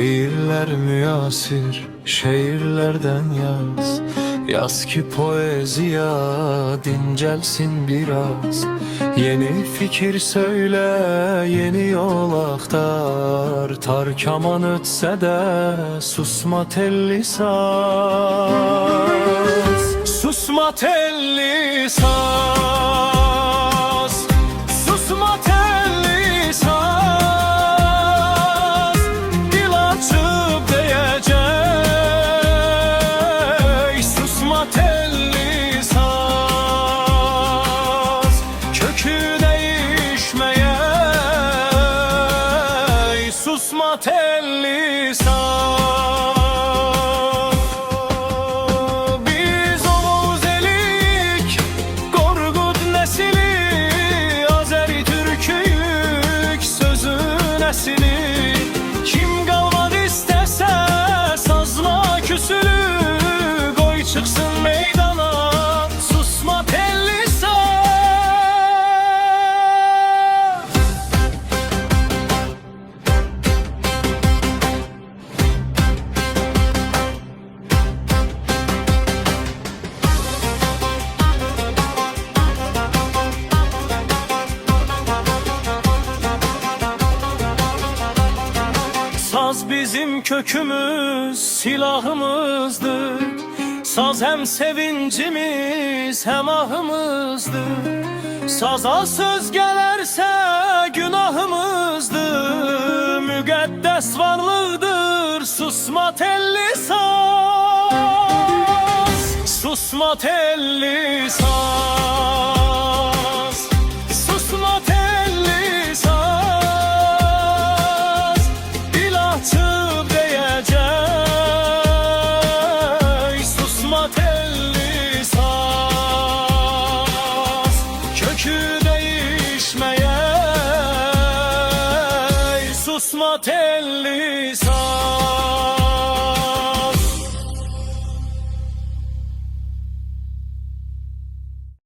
Şiirler müyasir, şehirlerden yaz. Yaz ki poeziya dincelsin biraz. Yeni fikir söyle, yeni yol aktar. Tar kaman ötse de susma telli saz. Susma telli saz. Susma telli saz. Dil açıp diyecek. Susma telli saz. Kökü değişmeye. Susma telli saz. Kim qalmaq istəsə sazla küsülü qoy çıxsın meydana. Susma telli saz. Saz bizim kökümüz, silahımızdır. Saz hem sevincimiz, hem ahımızdır. Saza söz gelerse günahımızdır. Müqəddəs varlıqdır, susma telli saz. Susma telli saz. Susma telli saz. Açıp diyecek. Susma telli saz. Kökü değişmeye. Susma telli saz.